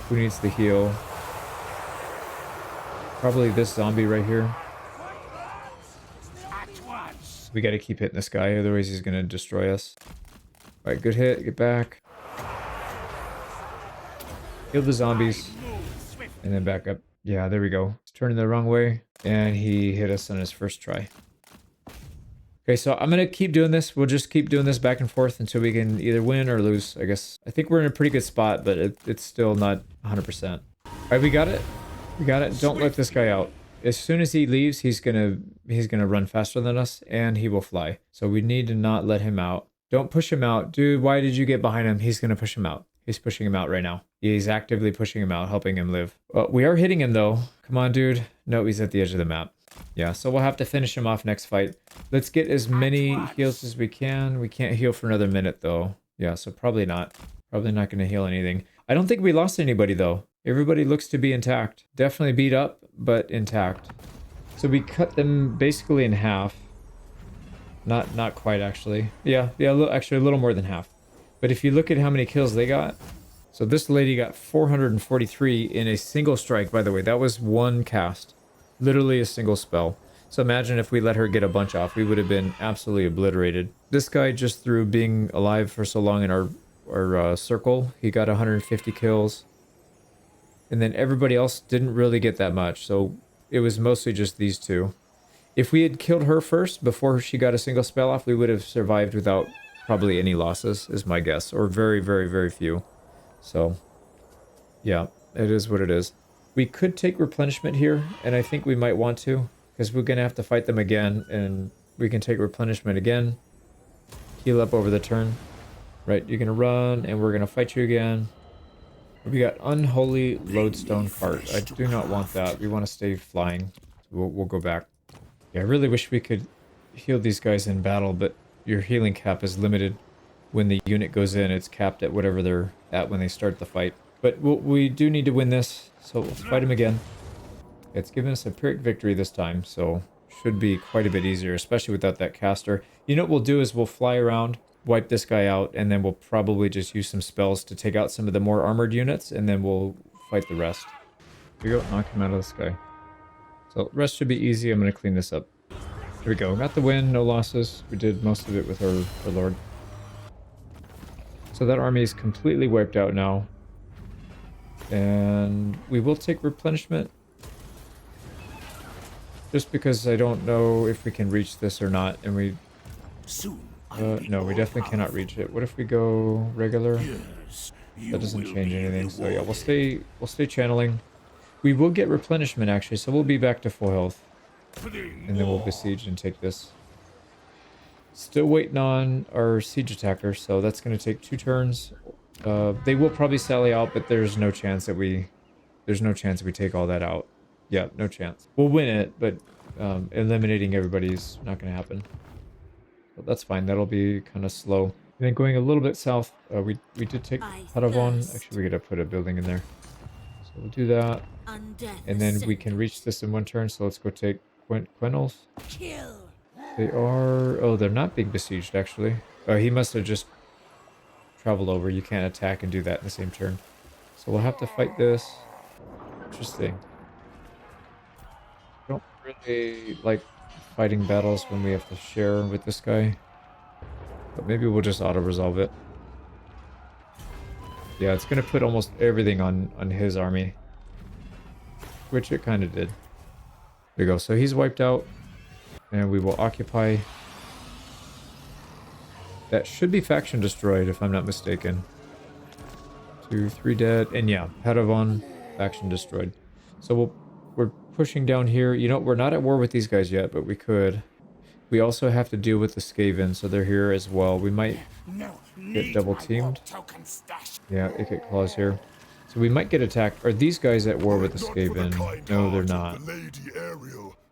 Who needs the heal? Probably this zombie right here. At once. We got to keep hitting this guy, otherwise he's going to destroy us. All right, good hit. Get back. Kill the zombies. Move swiftly. And then back up. Yeah, there we go. He's turning the wrong way. And he hit us on his first try. Okay, so I'm going to keep doing this. We'll just keep doing this back and forth until we can either win or lose, I guess. I think we're in a pretty good spot, but it's still not 100%. All right, we got it. We got it. Don't let this guy out. As soon as he leaves, he's gonna run faster than us, and he will fly. So we need to not let him out. Don't push him out. Dude, why did you get behind him? He's going to push him out. He's pushing him out right now. He's actively pushing him out, helping him live. Well, we are hitting him, though. Come on, dude. No, he's at the edge of the map. Yeah, so we'll have to finish him off next fight. Let's get as many heals as we can. We can't heal for another minute, though. Yeah, so probably not. Probably not going to heal anything. I don't think we lost anybody, though. Everybody looks to be intact. Definitely beat up, but intact. So we cut them basically in half. Not quite, actually. Yeah, actually a little more than half. But if you look at how many kills they got, so this lady got 443 in a single strike, by the way. That was one cast. Literally a single spell. So imagine if we let her get a bunch off, we would have been absolutely obliterated. This guy, just through being alive for so long in our circle, he got 150 kills. And then everybody else didn't really get that much. So it was mostly just these two. If we had killed her first before she got a single spell off, we would have survived without probably any losses, is my guess. Or very, very, very few. So, yeah, it is what it is. We could take replenishment here, and I think we might want to, because we're going to have to fight them again, and we can take replenishment again. Heal up over the turn. Right, you're going to run, and we're going to fight you again. We got Unholy Lodestone Cart. I do not want that. We want to stay flying. We'll go back. Yeah, I really wish we could heal these guys in battle, but your healing cap is limited. When the unit goes in, it's capped at whatever they're at when they start the fight. But we do need to win this, so let's fight him again. It's given us a Pyrrhic victory this time, so should be quite a bit easier, especially without that caster. You know what we'll do is we'll fly around, wipe this guy out, and then we'll probably just use some spells to take out some of the more armored units, and then we'll fight the rest. Here we go, knock him out of the sky. So rest should be easy. I'm going to clean this up. Here we go. Got the win, no losses. We did most of it with our lord. So that army is completely wiped out now. And we will take replenishment. Just because I don't know if we can reach this or not. And we... Soon. no, we definitely cannot reach it. What if we go regular? That doesn't change anything. So yeah, we'll stay channeling. We will get replenishment actually, so we'll be back to full health. And then we'll besiege and take this. Still waiting on our siege attacker, so that's going to take 2 turns. They will probably sally out, but there's no chance that we take all that out. Yeah, no chance. We'll win it, but eliminating everybody is not going to happen. But that's fine. That'll be kind of slow. And then going a little bit south, we did take Paravon. Actually, we got to put a building in there. So we'll do that. And then we can reach this in 1 turn, so let's go take Quenels. They are... Oh, they're not being besieged, actually. Oh, he must have just traveled over. You can't attack and do that in the same turn. So we'll have to fight this. Interesting. I don't really like fighting battles when we have to share with this guy. But maybe we'll just auto-resolve it. Yeah, it's going to put almost everything on his army. Which it kind of did. There you go. So he's wiped out. And we will occupy. That should be faction destroyed, if I'm not mistaken. 2, 3 dead. And yeah, Paravon, faction destroyed. So we're pushing down here. You know, we're not at war with these guys yet, but we could. We also have to deal with the Skaven, so they're here as well. We might get double teamed. Yeah, Icket Claws here. So we might get attacked. Are these guys at war with the Skaven? No, they're not.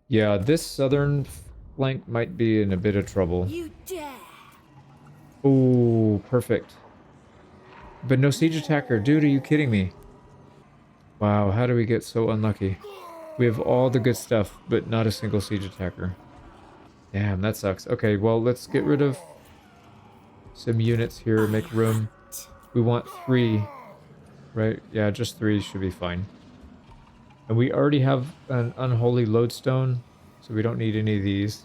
Yeah, this southern flank might be in a bit of trouble. Ooh, perfect. But no siege attacker. Dude, are you kidding me? Wow, how do we get so unlucky? We have all the good stuff, but not a single siege attacker. Damn, that sucks. Okay, well, let's get rid of some units here, make room. We want 3, right? Yeah, just 3 should be fine. And we already have an unholy lodestone, so we don't need any of these.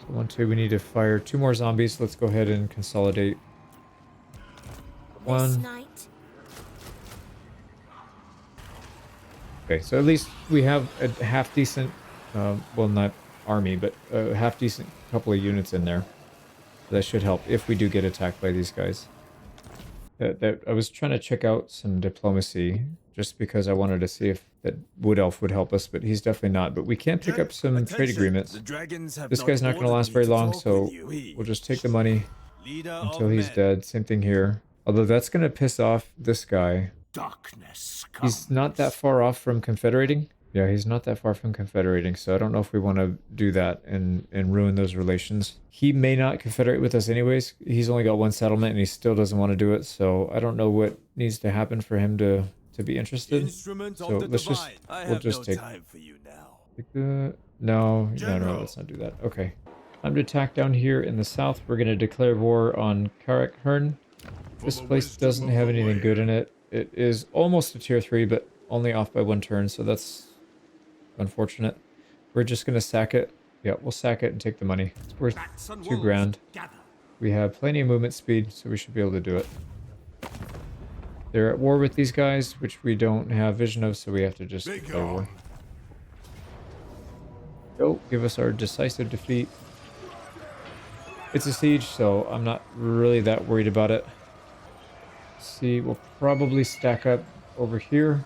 So 1, 2, we need to fire 2 more zombies. Let's go ahead and consolidate. This 1. night, Okay, so at least we have a half decent, well, not army, but a half decent couple of units in there. That should help if we do get attacked by these guys. That I was trying to check out some diplomacy just because I wanted to see if that Wood Elf would help us, but he's definitely not. But we can pick up some trade agreements. This guy's not going to last very long, so we'll just take the money until he's dead. Same thing here. Although that's going to piss off this guy. Darkness He's comes. not that far off from confederating. Yeah, he's not that far from confederating, so I don't know if we want to do that and ruin those relations. He may not confederate with us anyways. He's only got 1 settlement and he still doesn't want to do it, so I don't know what needs to happen for him to be interested. So let's just, we'll just take the... No, let's not do that. Okay. Time to attack down here in the south. We're going to declare war on Carstein. This place doesn't have anything good in it. It is almost a tier 3, but only off by 1 turn, so that's unfortunate. We're just going to sack it. Yeah, we'll sack it and take the money. It's worth 2 grand. We have plenty of movement speed, so we should be able to do it. They're at war with these guys, which we don't have vision of, so we have to just declare war. Go, give us our decisive defeat. It's a siege, so I'm not really that worried about it. See, we'll probably stack up over here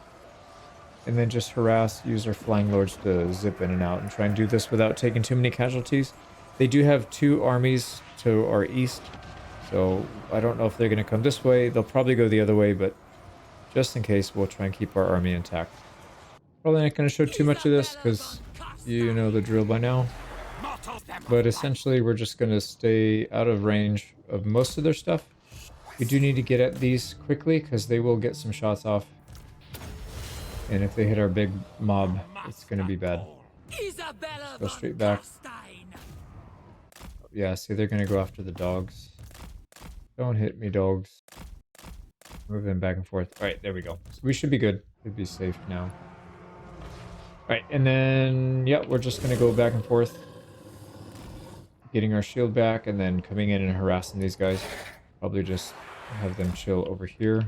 and then just harass, use our flying lords to zip in and out and try and do this without taking too many casualties. They do have 2 armies to our east, so I don't know if they're going to come this way. They'll probably go the other way, but just in case, we'll try and keep our army intact. Probably not going to show too much of this because you know the drill by now. But essentially, we're just going to stay out of range of most of their stuff. We do need to get at these quickly because they will get some shots off. And if they hit our big mob, it's going to be bad. Go straight back. Yeah, see, they're going to go after the dogs. Don't hit me, dogs. Move them back and forth. All right, there we go. So we should be good. Should be safe now. All right, and then, yeah, we're just going to go back and forth. Getting our shield back and then coming in and harassing these guys. Probably just have them chill over here.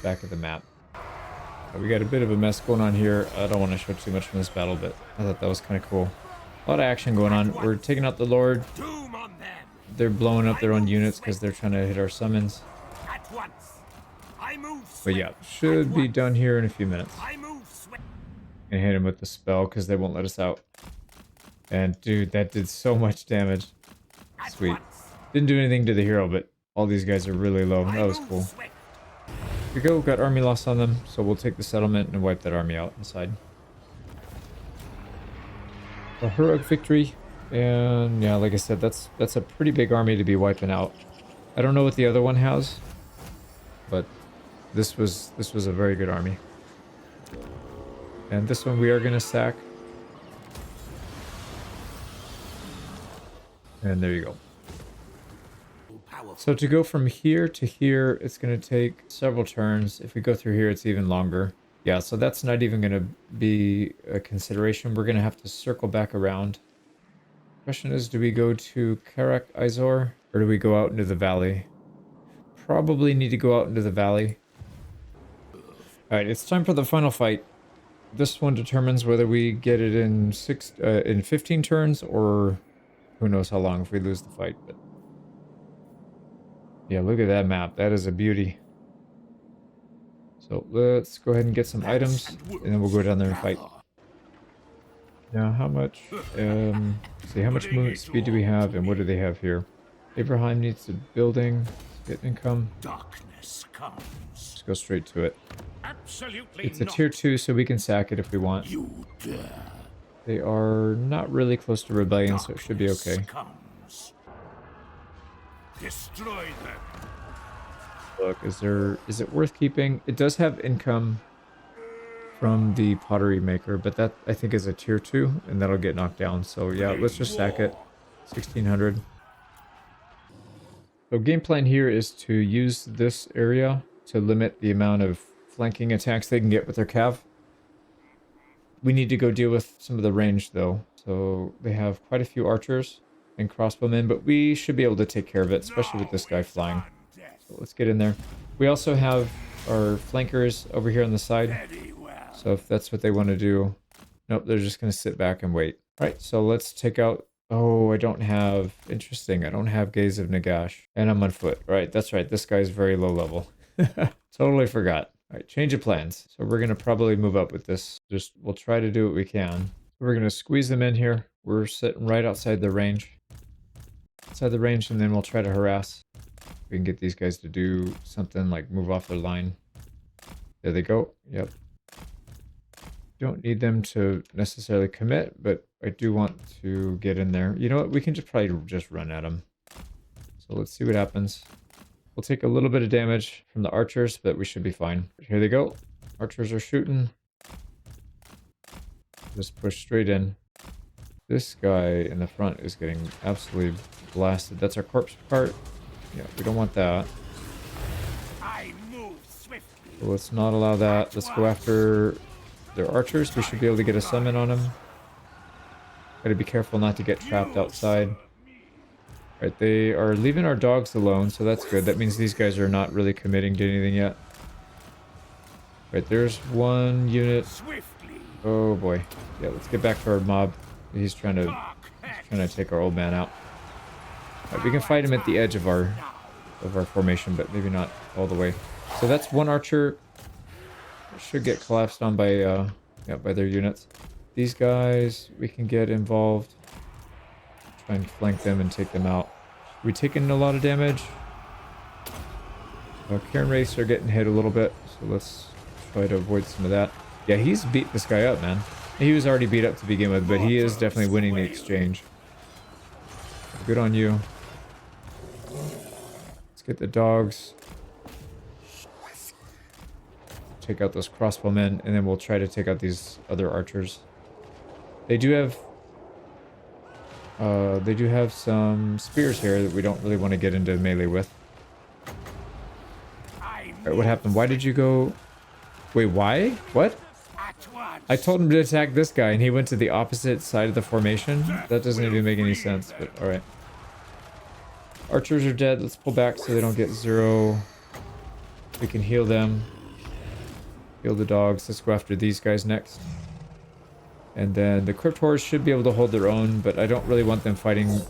Back of the map. We got a bit of a mess going on here. I don't want to show too much from this battle, but I thought that was kind of cool. A lot of action going on. We're taking out the Lord. They're blowing up their own units because they're trying to hit our summons. But yeah, should be done here in a few minutes. And hit him with the spell because they won't let us out. And dude, that did so much damage. Sweet. Didn't do anything to the hero, but all these guys are really low. That was cool. Here we go, got army loss on them, so we'll take the settlement and wipe that army out inside. A heroic victory, and yeah, like I said, that's a pretty big army to be wiping out. I don't know what the other one has, but this was a very good army. And this one we are gonna sack. And there you go. So to go from here to here, it's going to take several turns. If we go through here, it's even longer. Yeah, so that's not even going to be a consideration. We're going to have to circle back around. Question is, do we go to Karak Izor, or do we go out into the valley? Probably need to go out into the valley. Alright, it's time for the final fight. This one determines whether we get it in 15 turns, or who knows how long if we lose the fight. But yeah, look at that map. That is a beauty. So let's go ahead and get some items, and then we'll go down there and fight. Now, how much? See, how much movement speed do we have, and what do they have here? Abraham needs a building. Get income. Darkness comes. Let's go straight to it. Absolutely. It's a tier 2, so we can sack it if we want. You dare. They are not really close to rebellion, so it should be okay. Comes. Destroy them. Look, is it worth keeping? It does have income from the pottery maker, but that I think is a tier 2, and that'll get knocked down. So yeah, let's just sack it. 1600. So game plan here is to use this area to limit the amount of flanking attacks they can get with their cav. We need to go deal with some of the range though. So they have quite a few archers and crossbowmen, but we should be able to take care of it, especially with this guy flying. So let's get in there. We also have our flankers over here on the side. So if that's what they want to do. Nope, they're just going to sit back and wait. All right, so let's take out... Oh, I don't have... Interesting, I don't have Gaze of Nagash. And I'm on foot. Right, that's right. This guy's very low level. Totally forgot. All right, change of plans. So we're going to probably move up with this. We'll try to do what we can. We're going to squeeze them in here. We're sitting right outside the range. Outside the range, and then we'll try to harass. We can get these guys to do something like move off their line. There they go. Yep. Don't need them to necessarily commit, but I do want to get in there. You know what? We can probably just run at them. So let's see what happens. We'll take a little bit of damage from the archers, but we should be fine. Here they go. Archers are shooting. Just push straight in. This guy in the front is getting absolutely blasted. That's our corpse part. Yeah, we don't want that. I move swiftly. So let's not allow that. Let's go after their archers. We should be able to get a summon on them. Gotta be careful not to get trapped outside. Right, they are leaving our dogs alone, so that's good. That means these guys are not really committing to anything yet. Right, there's one unit. Oh boy. Yeah, let's get back to our mob. He's trying to take our old man out. Right, we can fight him at the edge of our formation, but maybe not all the way. So that's one archer. Should get collapsed on by by their units. These guys we can get involved. Try and flank them and take them out. We taking a lot of damage. Cairn Wraiths are getting hit a little bit, so let's try to avoid some of that. Yeah, he's beat this guy up, man. He was already beat up to begin with, but he is definitely winning the exchange. Good on you. Let's get the dogs. Take out those crossbowmen, and then we'll try to take out these other archers. They do have some spears here that we don't really want to get into melee with. Alright, what happened? Why did you go... Wait, why? What? I told him to attack this guy, and he went to the opposite side of the formation? That doesn't even make any sense, but alright. Archers are dead. Let's pull back so they don't get zero. We can heal them. Heal the dogs. Let's go after these guys next. And then the Crypt Horrors should be able to hold their own, but I don't really want them fighting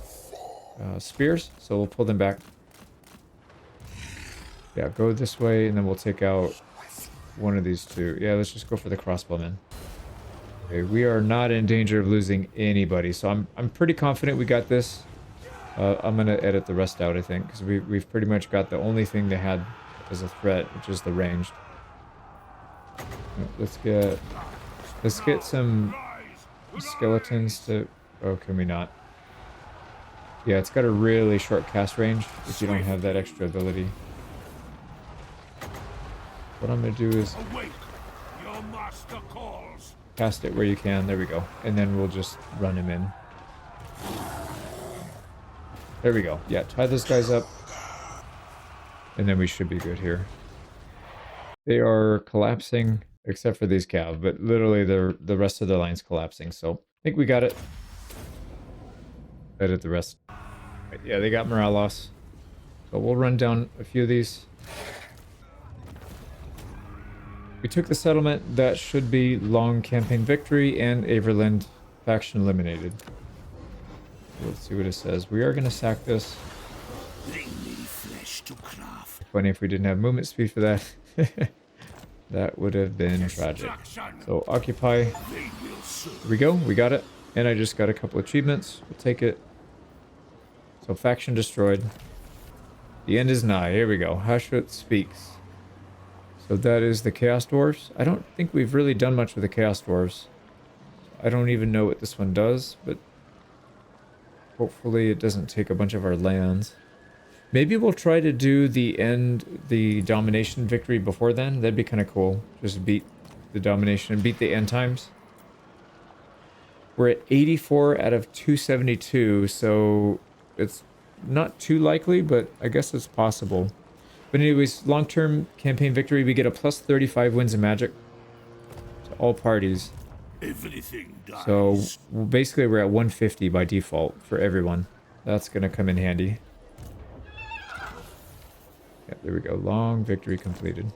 spears, so we'll pull them back. Yeah, go this way, and then we'll take out one of these two. Yeah, let's just go for the crossbowmen. Okay, we are not in danger of losing anybody, so I'm pretty confident we got this. I'm gonna edit the rest out, I think, because we've pretty much got the only thing they had as a threat, which is the ranged. Let's get some skeletons to... Oh, can we not? Yeah, it's got a really short cast range if you don't have that extra ability. What I'm going to do is cast it where you can. There we go. And then we'll just run him in. There we go. Yeah, tie those guys up. And then we should be good here. They are collapsing, except for these cav, but literally the rest of the line's collapsing. So I think we got it. Edit the rest. Right, yeah, they got morale loss. So we'll run down a few of these. We took the settlement. That should be long campaign victory and Averland faction eliminated. Let's see what it says. We are going to sack this. Funny if we didn't have movement speed for that. That would have been tragic. So occupy. Here we go. We got it. And I just got a couple achievements. We'll take it. So faction destroyed. The end is nigh. Here we go. Hashut speaks. So that is the Chaos Dwarves. I don't think we've really done much with the Chaos Dwarves. I don't even know what this one does, but hopefully it doesn't take a bunch of our lands. Maybe we'll try to do the Domination Victory before then. That'd be kind of cool. Just beat the Domination and beat the end times. We're at 84 out of 272, so it's not too likely, but I guess it's possible. But anyways, long-term campaign victory, we get a plus 35 wins in magic to all parties. Everything dies. So basically we're at 150 by default for everyone. That's gonna come in handy. Yeah, there we go. Long victory completed.